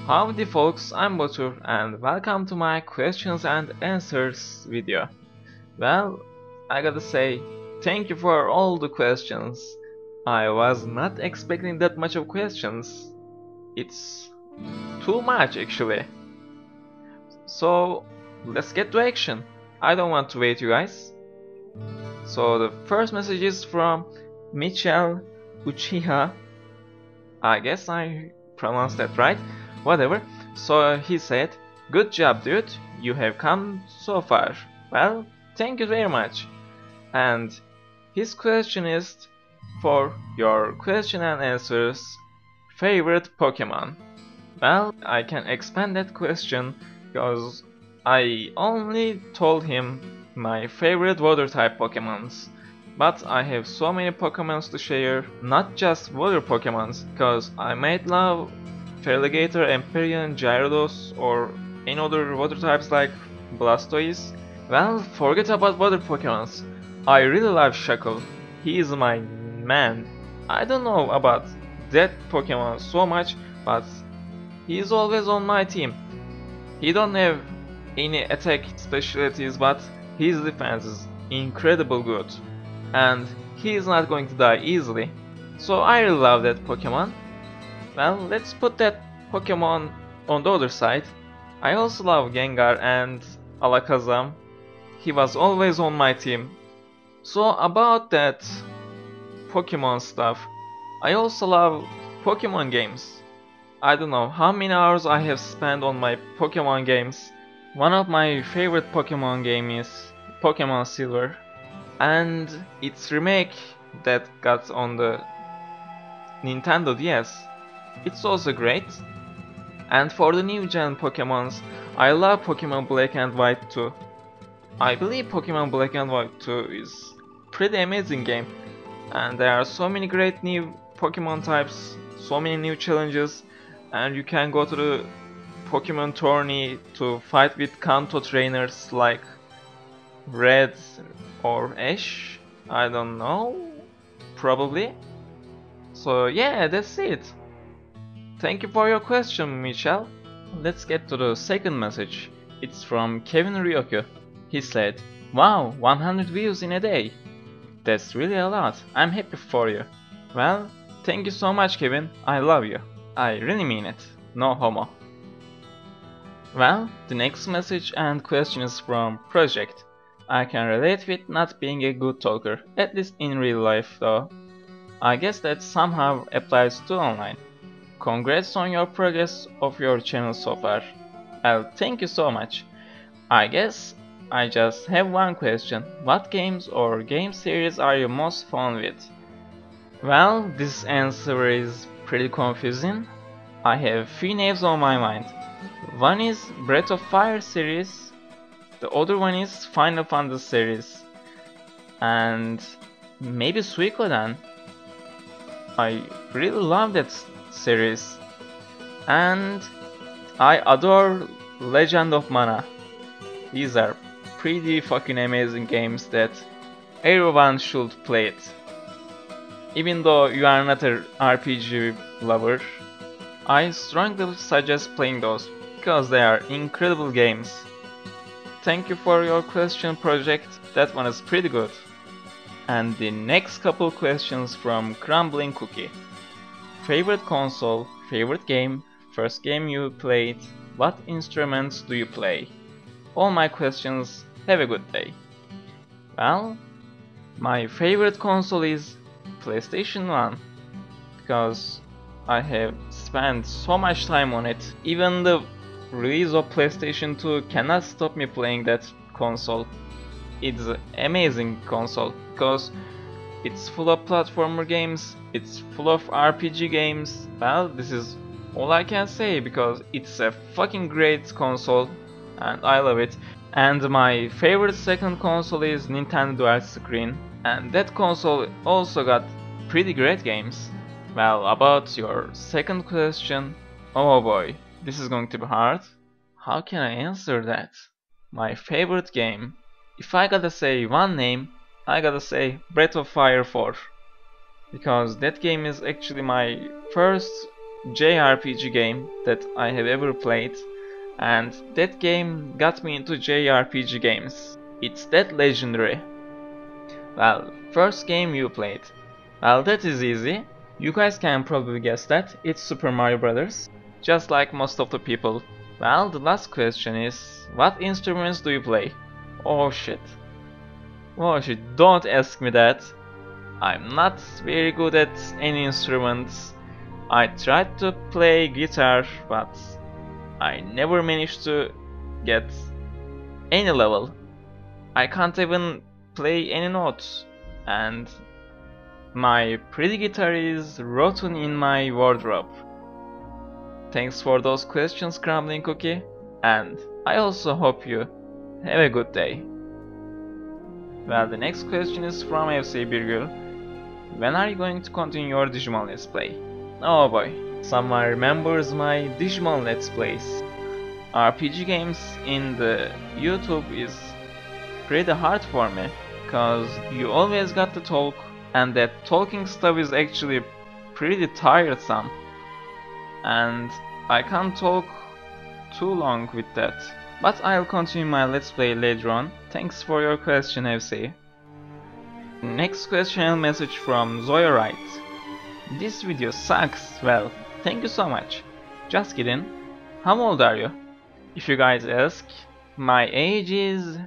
Howdy folks, I'm Batur and welcome to my questions and answers video. Well, I gotta say, thank you for all the questions. I was not expecting that much of questions. It's too much actually. So, let's get to action. I don't want to wait you guys. So the first message is from Michel Uchiha. I guess I pronounced that right. Whatever. So he said, "Good job, dude. You have come so far." Well, thank you very much. And his question is for your question and answers favorite Pokemon. Well, I can expand that question because I only told him my favorite water type Pokemons. But I have so many Pokemons to share, not just water Pokemons, because I might love Feraligatr, Empyrean, Gyarados, or any other water types like Blastoise. Well, forget about water Pokemons. I really love Shackle. He is my man. I don't know about that Pokemon so much, but he is always on my team. He don't have any attack specialties, but his defense is incredible good. And he is not going to die easily. So I really love that Pokemon. Well, let's put that Pokemon on the other side. I also love Gengar and Alakazam. He was always on my team. So about that Pokemon stuff, I also love Pokemon games. I don't know how many hours I have spent on my Pokemon games. One of my favorite Pokemon games is Pokemon Silver. And its remake that got on the Nintendo DS. It's also great. And for the new gen Pokemons, I love Pokemon Black and White 2. I believe Pokemon Black and White 2 is pretty amazing game. And there are so many great new Pokemon types, so many new challenges, and you can go to the Pokemon tourney to fight with Kanto trainers like Red or Ash, I don't know, probably. So yeah, that's it. Thank you for your question, Michel. Let's get to the second message. It's from Kevin Ryoku. He said, "Wow, 100 views in a day. That's really a lot. I'm happy for you." Well, thank you so much, Kevin. I love you. I really mean it. No homo. Well, the next message and question is from Project. I can relate with not being a good talker, at least in real life though. I guess that somehow applies to online. Congrats on your progress of your channel so far. Well, thank you so much. I guess I just have one question. What games or game series are you most fun with? Well, this answer is pretty confusing. I have three names on my mind. One is Breath of Fire series. The other one is Final Fantasy series. And maybe Suikoden. I really love that series. And I adore Legend of Mana. These are pretty fucking amazing games that everyone should play it. Even though you are not an RPG lover, I strongly suggest playing those because they are incredible games. Thank you for your question, Project. That one is pretty good. And the next couple questions from Crumbling Cookie. Favorite console, favorite game, first game you played, what instruments do you play? All my questions, have a good day. Well, my favorite console is PlayStation 1 because I have spent so much time on it. Even the release of PlayStation 2 cannot stop me playing that console. It's an amazing console because it's full of platformer games, it's full of RPG games. Well, this is all I can say because it's a fucking great console and I love it. And my favorite second console is Nintendo Dual Screen, and that console also got pretty great games. Well, about your second question, oh boy, this is going to be hard. How can I answer that? My favorite game. If I gotta say one name, I gotta say Breath of Fire 4. Because that game is actually my first JRPG game that I have ever played, and that game got me into JRPG games. It's that legendary. Well, first game you played. Well, that is easy. You guys can probably guess that. It's Super Mario Bros. Just like most of the people. Well, the last question is, what instruments do you play? Oh shit. Oh shit, don't ask me that. I'm not very good at any instruments. I tried to play guitar, but I never managed to get any level. I can't even play any notes, and my pretty guitar is rotten in my wardrobe. Thanks for those questions, Crumbling Cookie, and I also hope you have a good day. Well, the next question is from FC Birgül. When are you going to continue your Digimon Let's Play? Oh boy, someone remembers my Digimon Let's Plays. RPG games in the YouTube is pretty hard for me, cause you always got to talk, and that talking stuff is actually pretty tiresome. And I can't talk too long with that. But I'll continue my Let's Play later on. Thanks for your question, FC. Next question and message from Zoya Wright. This video sucks. Well, thank you so much. Just kidding. How old are you? If you guys ask, my age is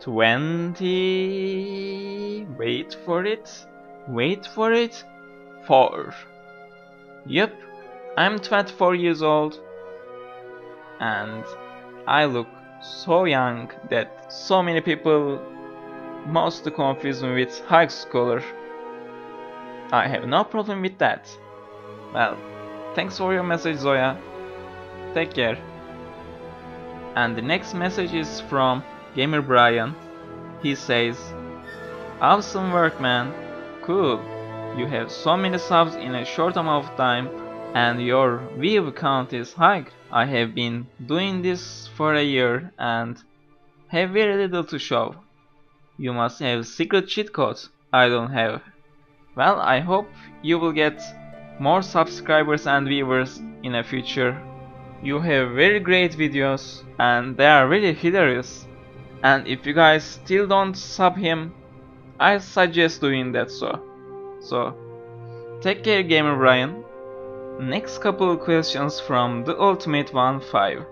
20... Wait for it. 4. Yep, I'm 24 years old. And I look so young that so many people mostly confuse me with high schooler. I have no problem with that. Well, thanks for your message, Zoya. Take care. And the next message is from Gamer Brian. He says, awesome work, man. Cool. You have so many subs in a short amount of time, and your view count is high. I have been doing this for a year and have very little to show. You must have secret cheat codes I don't have. Well, I hope you will get more subscribers and viewers in the future. You have very great videos and they are really hilarious. And if you guys still don't sub him, I suggest doing that so. Take care, Gamer Brian. Next couple of questions from the Ultimate 1-5.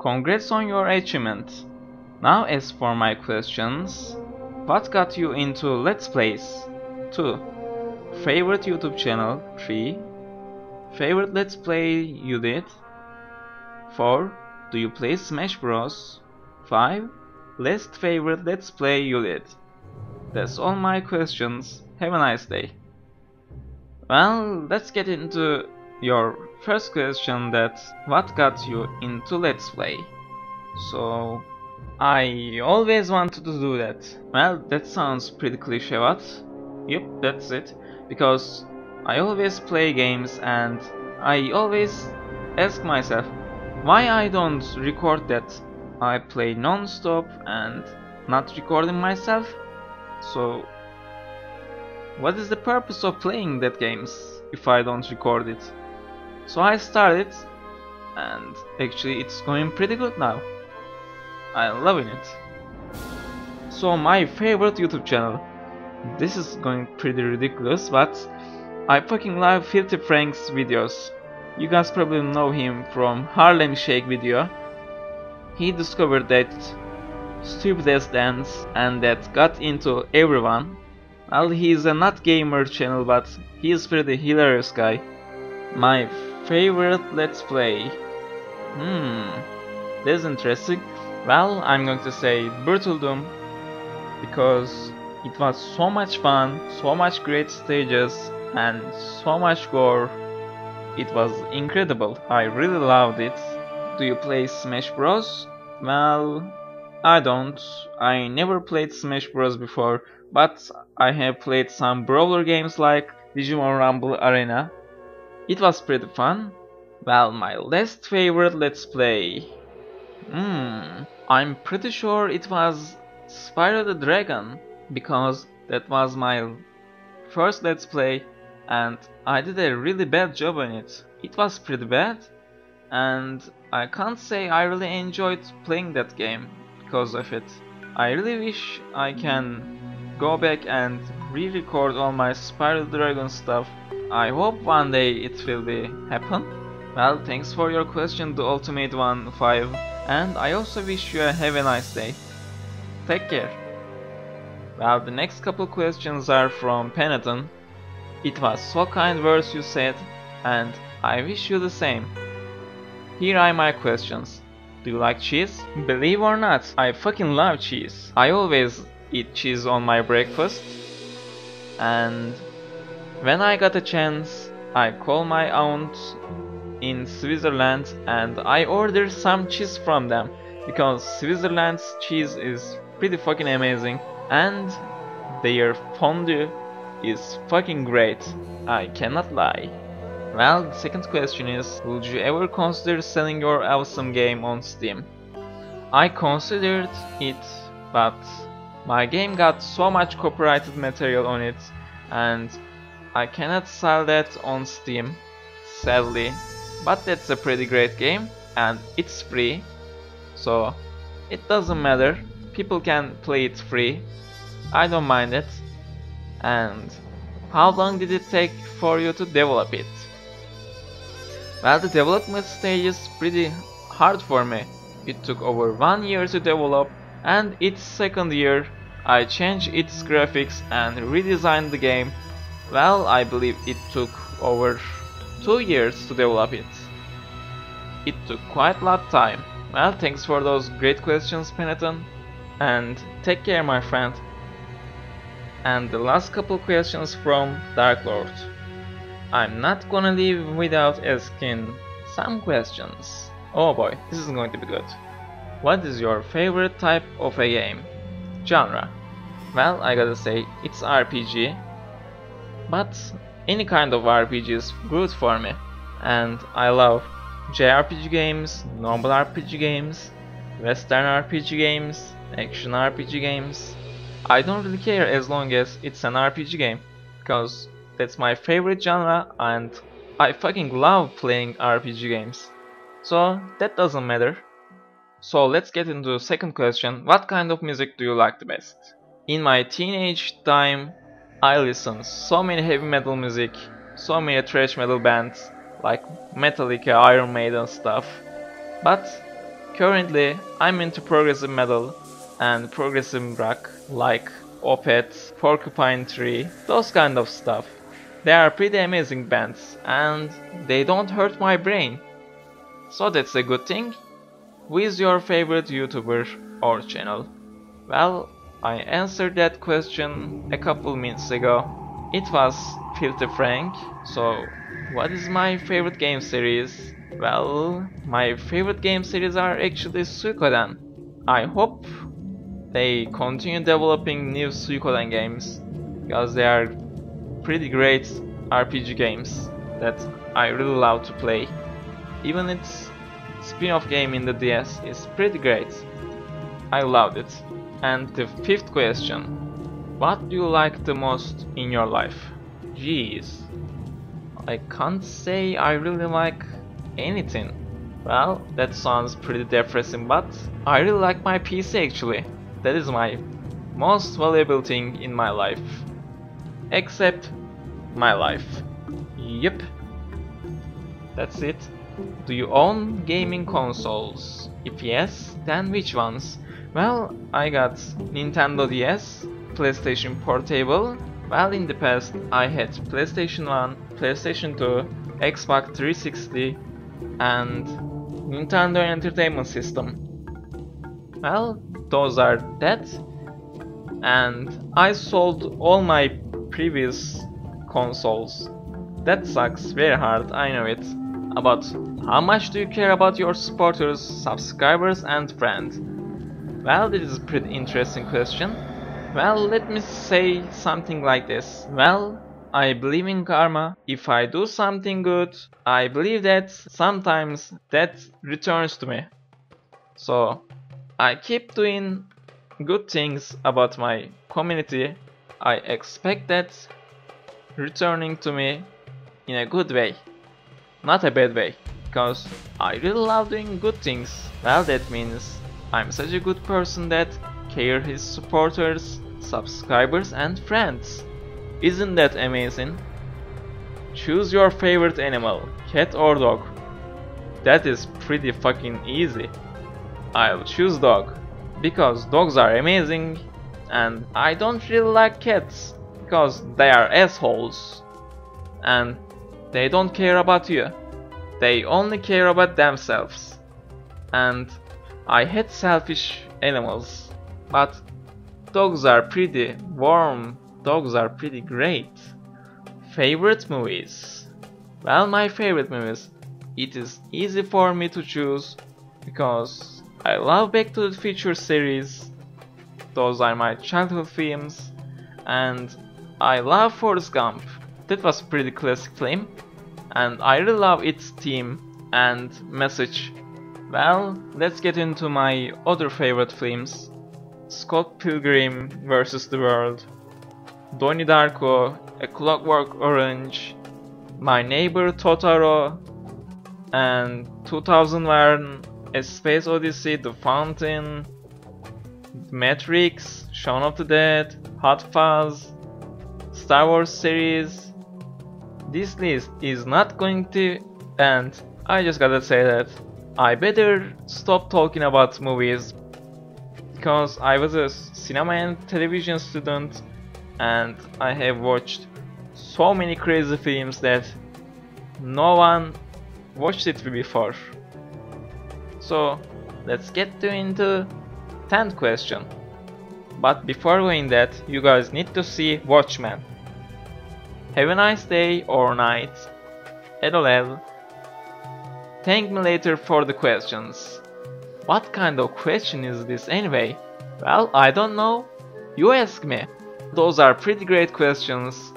Congrats on your achievement. Now as for my questions, what got you into Let's Plays? 2. Favorite YouTube channel? 3. Favorite Let's Play you did? 4. Do you play Smash Bros? 5. Least favorite Let's Play you did? That's all my questions. Have a nice day. Well, let's get into your first question, that what got you into Let's Play? So, I always wanted to do that. Well, that sounds pretty cliche, what? Yep, that's it. Because I always play games and I always ask myself why I don't record that. I play non-stop and not recording myself. So, what is the purpose of playing that games if I don't record it? So I started, and actually it's going pretty good now. I'm loving it. So my favorite YouTube channel. This is going pretty ridiculous, but I fucking love Filthy Frank's videos. You guys probably know him from Harlem Shake video. He discovered that stupid ass dance and that got into everyone. Well, he's a not gamer channel, but he's pretty hilarious guy. My favorite Let's Play. That's interesting. Well, I'm going to say Brutal Doom, because it was so much fun, so much great stages, and so much gore. It was incredible. I really loved it. Do you play Smash Bros? Well, I don't. I never played Smash Bros before, but I have played some brawler games like Digimon Rumble Arena. It was pretty fun. Well, my least favorite Let's Play. I'm pretty sure it was Spyro the Dragon, because that was my first Let's Play and I did a really bad job on it. it was pretty bad, and I can't say I really enjoyed playing that game because of it. I really wish I can go back and re-record all my Spyro the Dragon stuff. I hope one day it will be happen. Well, thanks for your question, the Ultimate One 5, and I also wish you have a nice day. Take care. Well, the next couple questions are from Penaton. It was so kind words you said, and I wish you the same. Here are my questions. Do you like cheese? Believe or not, I fucking love cheese. I always eat cheese on my breakfast. And when I got a chance, I call my aunt in Switzerland and I order some cheese from them. Because Switzerland's cheese is pretty fucking amazing. And their fondue is fucking great. I cannot lie. Well, the second question is, would you ever consider selling your awesome game on Steam? I considered it, but my game got so much copyrighted material on it, and I cannot sell that on Steam, sadly. But that's a pretty great game, and it's free, so it doesn't matter. People can play it free. I don't mind it. And how long did it take for you to develop it? Well, the development stage is pretty hard for me. It took over 1 year to develop, and its second year I changed its graphics and redesigned the game. Well, I believe it took over 2 years to develop it. It took quite a lot of time. Well, thanks for those great questions, Penaton, and take care, my friend. And the last couple questions from Dark Lord. I'm not gonna leave without asking some questions. Oh boy, this is going to be good. What is your favorite type of a game? Genre? Well, I gotta say, it's RPG. But any kind of RPG is good for me. And I love JRPG games, normal RPG games, Western RPG games, action RPG games. I don't really care as long as it's an RPG game, because that's my favorite genre and I fucking love playing RPG games. So that doesn't matter. So let's get into the second question. What kind of music do you like the best? In my teenage time, I listened so many heavy metal music, so many thrash metal bands like Metallica, Iron Maiden stuff. But currently I'm into progressive metal and progressive rock like Opeth, Porcupine Tree, those kind of stuff. They are pretty amazing bands and they don't hurt my brain. So that's a good thing. Who is your favorite YouTuber or channel? Well, I answered that question a couple minutes ago. It was Filthy Frank. So what is my favorite game series? Well, my favorite game series are actually Suikoden. I hope they continue developing new Suikoden games because they are pretty great RPG games that I really love to play. Even its spin-off game in the DS is pretty great. I loved it. And the fifth question. What do you like the most in your life? Jeez. I can't say I really like anything. Well, that sounds pretty depressing, but I really like my PC actually. That is my most valuable thing in my life. Except my life. Yep. That's it. Do you own gaming consoles? If yes, then which ones? Well, I got Nintendo DS, PlayStation Portable. Well, in the past I had PlayStation 1, PlayStation 2, Xbox 360 and Nintendo Entertainment System. Well, those are that. And I sold all my previous consoles. That sucks very hard, I know it. But how much do you care about your supporters, subscribers and friends? Well, this is a pretty interesting question. Well, let me say something like this. Well, I believe in karma. If I do something good, I believe that sometimes that returns to me. So, I keep doing good things about my community. I expect that returning to me in a good way. not a bad way, because I really love doing good things. Well, that means I'm such a good person that care his supporters, subscribers and friends. Isn't that amazing? Choose your favorite animal, cat or dog. That is pretty fucking easy. I'll choose dog, because dogs are amazing and I don't really like cats, because they are assholes and they don't care about you. They only care about themselves. And I hate selfish animals, but dogs are pretty warm, dogs are pretty great. Favorite movies? Well, my favorite movies, it is easy for me to choose because I love Back to the Future series. Those are my childhood films, and I love Forrest Gump. That was a pretty classic film, and I really love its theme and message. Well, let's get into my other favorite films. Scott Pilgrim vs. the World, Donnie Darko, A Clockwork Orange, My Neighbor Totoro, and 2001 A Space Odyssey, The Fountain, Matrix, Shaun of the Dead, Hot Fuzz, Star Wars series. This list is not going to end. I just gotta say that I better stop talking about movies, because I was a cinema and television student and I have watched so many crazy films that no one watched it before. So let's get into 10th question. But before doing that, you guys need to see Watchmen. Have a nice day or night. LOL. Thank me later for the questions. What kind of question is this anyway? Well, I don't know. You ask me. Those are pretty great questions.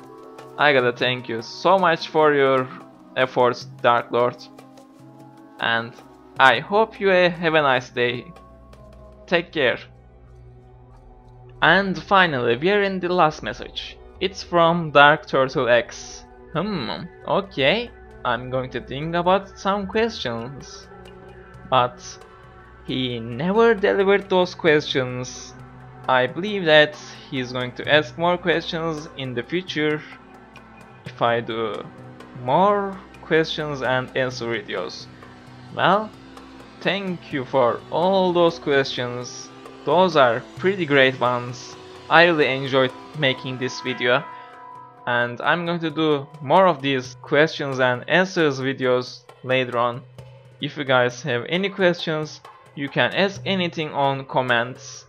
I gotta thank you so much for your efforts, Dark Lord. And I hope you have a nice day. Take care. And finally, we are in the last message. It's from Dark Turtle X. Okay. I'm going to think about some questions. But he never delivered those questions. I believe that he's going to ask more questions in the future if I do more questions and answer videos. Well, thank you for all those questions. Those are pretty great ones. I really enjoyed making this video, and I'm going to do more of these questions and answers videos later on. If you guys have any questions, you can ask anything on comments.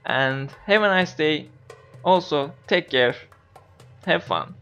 And have a nice day. Also, take care. Have fun.